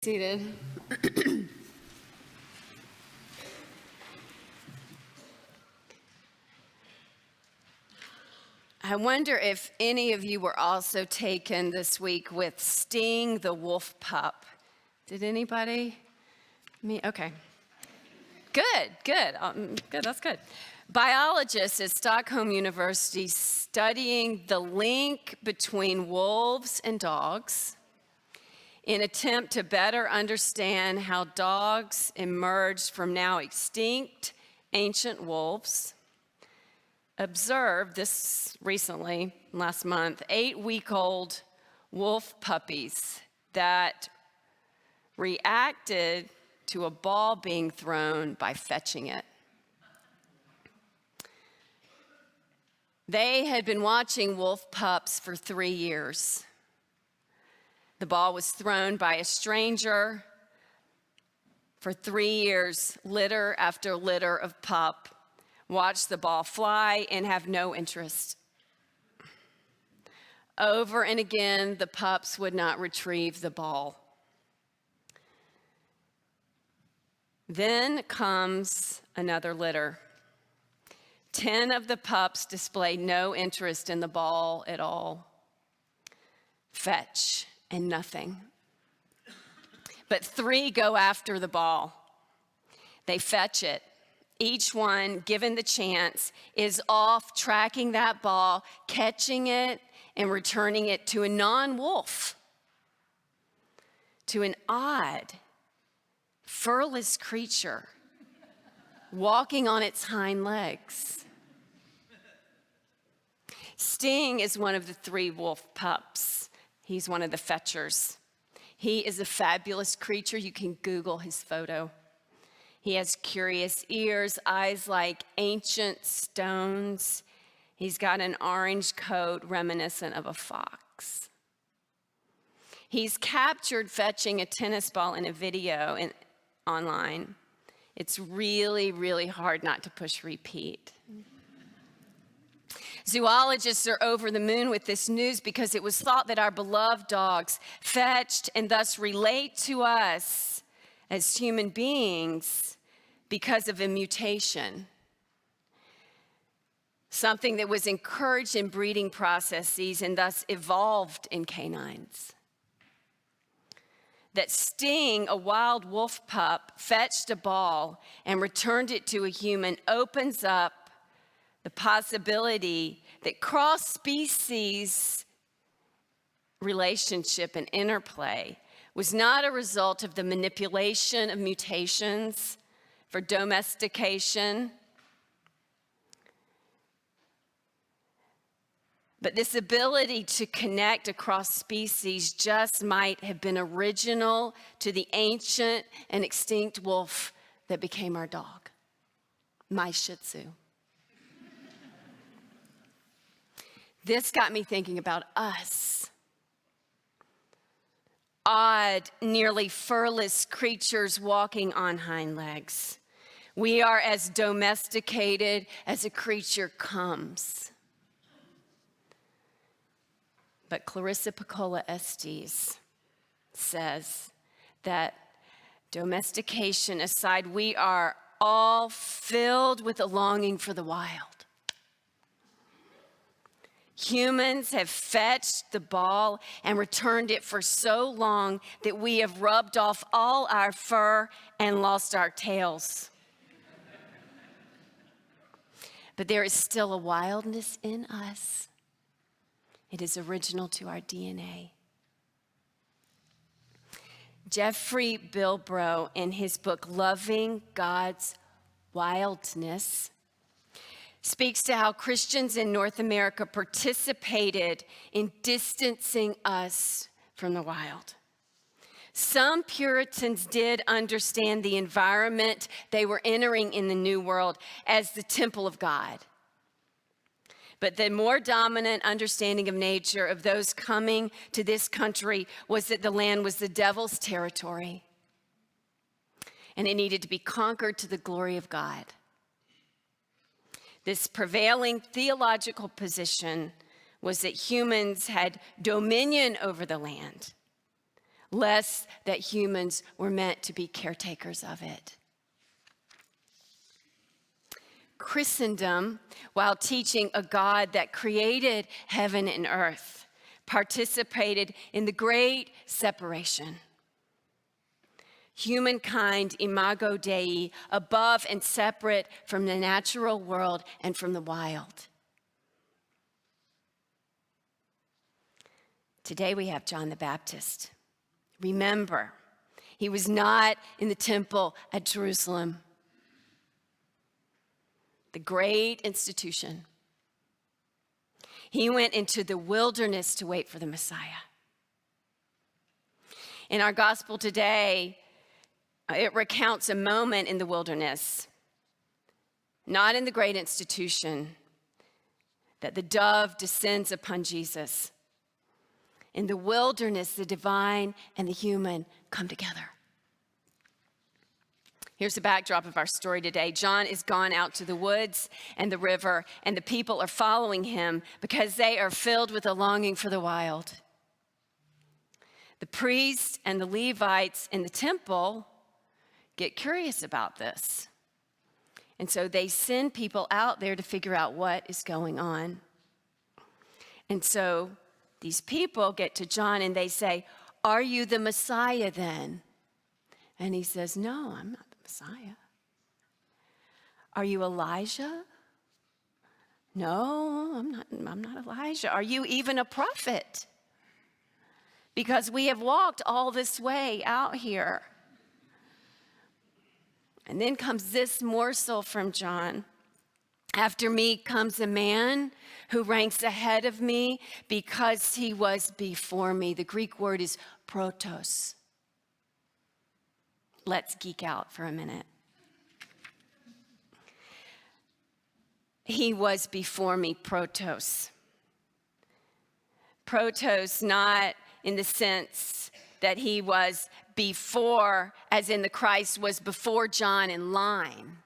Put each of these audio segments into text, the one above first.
Seated. I wonder if any of you were also taken this week with Sting the wolf pup. Did anybody? Me? Okay. Good. Good, that's good. Biologists at Stockholm University studying the link between wolves and dogs in attempt to better understand how dogs emerged from now extinct ancient wolves, observed this recently, last month, 8-week-old wolf puppies that reacted to a ball being thrown by fetching it. They had been watching wolf pups for 3 years. The ball was thrown by a stranger. For 3 years, litter after litter of pup watched the ball fly and have no interest. Over and again, the pups would not retrieve the ball. Then comes another litter. 10 of the pups displayed no interest in the ball at all. Fetch and nothing. But 3 go after the ball. They fetch it. Each one, given the chance, is off tracking that ball, catching it, and returning it to a non-wolf, to an odd, furless creature walking on its hind legs. Sting is one of the 3 wolf pups. He's one of the fetchers. He is a fabulous creature. You can Google his photo. He has curious ears, eyes like ancient stones. He's got an orange coat reminiscent of a fox. He's captured fetching a tennis ball in a video online. It's really, really hard not to push repeat. Zoologists are over the moon with this news because it was thought that our beloved dogs fetched and thus relate to us as human beings because of a mutation, something that was encouraged in breeding processes and thus evolved in canines. That Sting, a wild wolf pup, fetched a ball and returned it to a human opens up the possibility that cross-species relationship and interplay was not a result of the manipulation of mutations for domestication, but this ability to connect across species just might have been original to the ancient and extinct wolf that became our dog, my Shih Tzu. This got me thinking about us. Odd, nearly furless creatures walking on hind legs. We are as domesticated as a creature comes. But Clarissa Piccola Estes says that domestication aside, we are all filled with a longing for the wild. Humans have fetched the ball and returned it for so long that we have rubbed off all our fur and lost our tails. But there is still a wildness in us. It is original to our DNA. Jeffrey Bilbro, in his book, Loving God's Wildness, speaks to how Christians in North America participated in distancing us from the wild. Some Puritans did understand the environment they were entering in the New World as the temple of God. But the more dominant understanding of nature of those coming to this country was that the land was the devil's territory and it needed to be conquered to the glory of God. This prevailing theological position was that humans had dominion over the land, less that humans were meant to be caretakers of it. Christendom, while teaching a God that created heaven and earth, participated in the great separation. Humankind, imago Dei, above and separate from the natural world and from the wild. Today we have John the Baptist. Remember, he was not in the temple at Jerusalem, the great institution. He went into the wilderness to wait for the Messiah. In our gospel today, it recounts a moment in the wilderness, not in the great institution, that the dove descends upon Jesus. In the wilderness, the divine and the human come together. Here's the backdrop of our story today. John is gone out to the woods and the river, and the people are following him because they are filled with a longing for the wild. The priests and the Levites in the temple get curious about this. And so they send people out there to figure out what is going on. And so these people get to John and they say, "Are you the Messiah then?" And he says, "No, I'm not the Messiah." "Are you Elijah?" "No, I'm not Elijah." "Are you even a prophet? Because we have walked all this way out here." And then comes this morsel from John. "After me comes a man who ranks ahead of me because he was before me." The Greek word is protos. Let's geek out for a minute. He was before me, protos. Protos, not in the sense that he was before, as in the Christ was before John in line.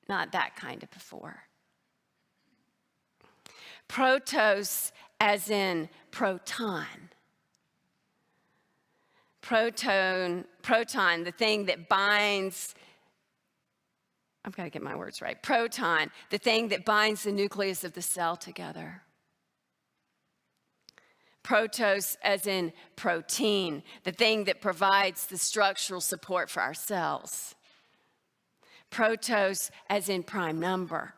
Not that kind of before. Protos, as in proton. Proton, the thing that binds, I've got to get my words right. Proton, the thing that binds the nucleus of the cell together. Protos, as in protein, the thing that provides the structural support for our cells. Protos, as in prime number.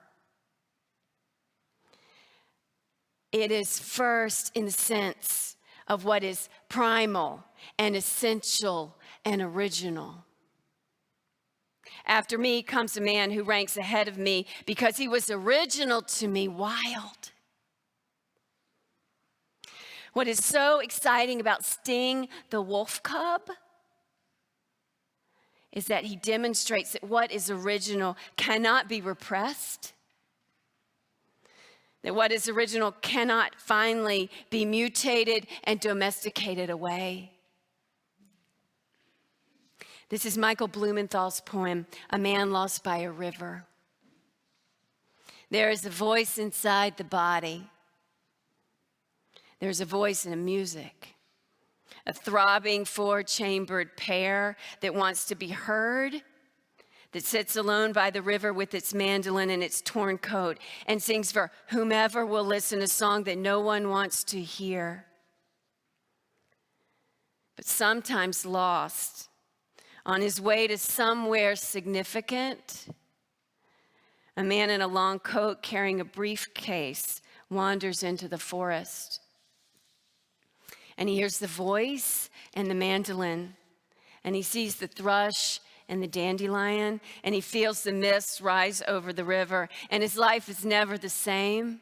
It is first in the sense of what is primal and essential and original. "After me comes a man who ranks ahead of me because he was original to me." Wild. What is so exciting about Sting the wolf cub is that he demonstrates that what is original cannot be repressed, that what is original cannot finally be mutated and domesticated away. This is Michael Blumenthal's poem, "A Man Lost by a River." There is a voice inside the body. There's a voice in the music, a throbbing four-chambered pair that wants to be heard, that sits alone by the river with its mandolin and its torn coat and sings for whomever will listen a song that no one wants to hear. But sometimes lost, on his way to somewhere significant, a man in a long coat carrying a briefcase wanders into the forest. And he hears the voice and the mandolin, and he sees the thrush and the dandelion, and he feels the mist rise over the river, and his life is never the same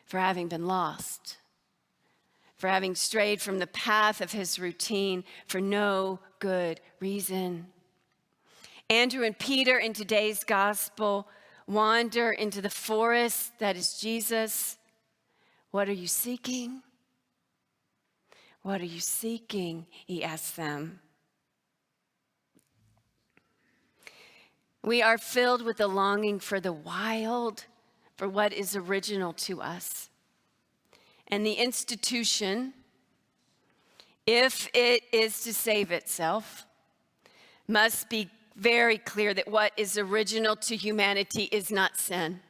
for having been lost, for having strayed from the path of his routine for no good reason. Andrew and Peter in today's gospel wander into the forest that is Jesus. "What are you seeking? What are you seeking?" he asks them. We are filled with a longing for the wild, for what is original to us. And the institution if it is to save itself, must be very clear that what is original to humanity is not sin.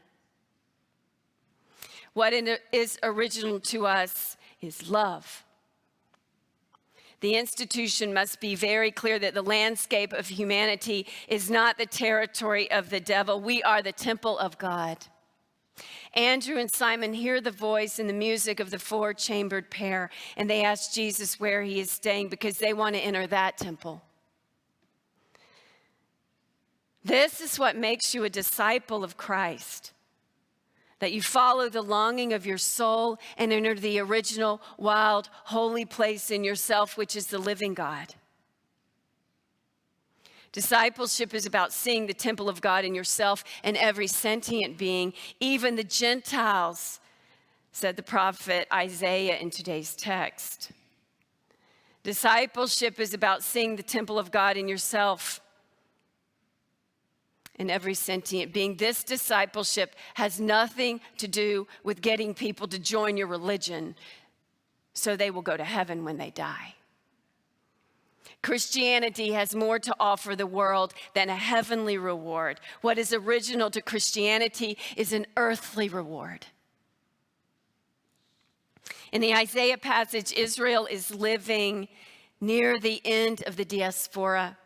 What is original to us is love. The institution must be very clear that the landscape of humanity is not the territory of the devil. We are the temple of God. Andrew and Simon hear the voice and the music of the four-chambered pair, and they ask Jesus where he is staying because they want to enter that temple. This is what makes you a disciple of Christ, that you follow the longing of your soul and enter the original, wild, holy place in yourself, which is the living God. Discipleship is about seeing the temple of God in yourself and every sentient being, even the Gentiles, said the prophet Isaiah in today's text. Discipleship is about seeing the temple of God in yourself and every sentient being. This discipleship has nothing to do with getting people to join your religion so they will go to heaven when they die. Christianity has more to offer the world than a heavenly reward. What is original to Christianity is an earthly reward. In the Isaiah passage, Israel is living near the end of the diaspora.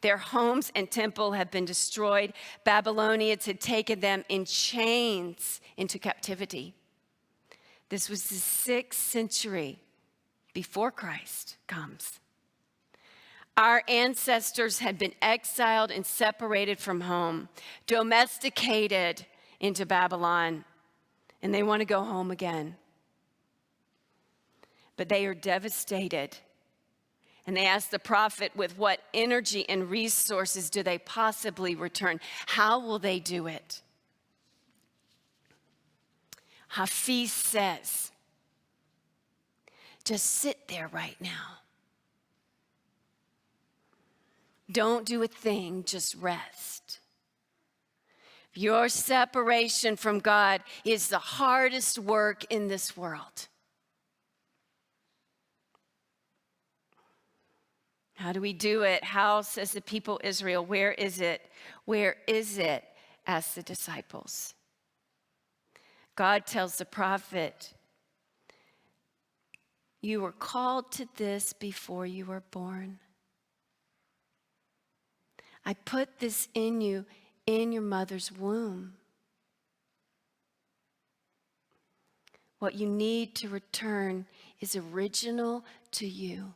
Their homes and temple have been destroyed. Babylonians had taken them in chains into captivity. This was the 6th century before Christ comes. Our ancestors had been exiled and separated from home, domesticated into Babylon, and they want to go home again. But they are devastated. And they ask the prophet, with what energy and resources do they possibly return? How will they do it? Hafiz says, just sit there right now. Don't do a thing, just rest. Your separation from God is the hardest work in this world. How do we do it? How, says the people Israel, where is it? Where is it? Asked the disciples. God tells the prophet, you were called to this before you were born. I put this in you in your mother's womb. What you need to return is original to you.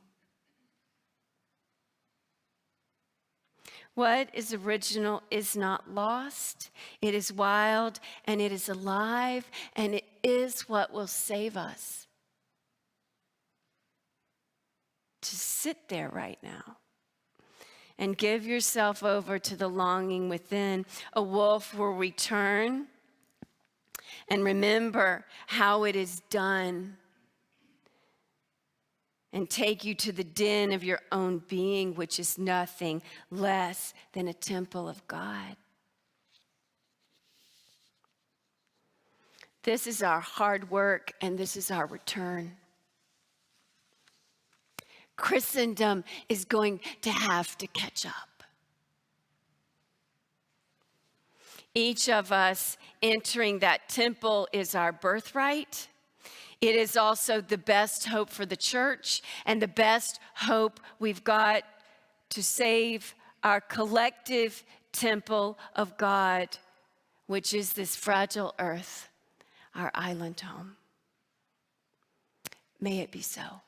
What is original is not lost. It is wild and it is alive, and it is what will save us. Just sit there right now and give yourself over to the longing within. A wolf will return and remember how it is done and take you to the den of your own being, which is nothing less than a temple of God. This is our hard work, and this is our return. Christendom is going to have to catch up. Each of us entering that temple is our birthright. It is also the best hope for the church and the best hope we've got to save our collective temple of God, which is this fragile earth, our island home. May it be so.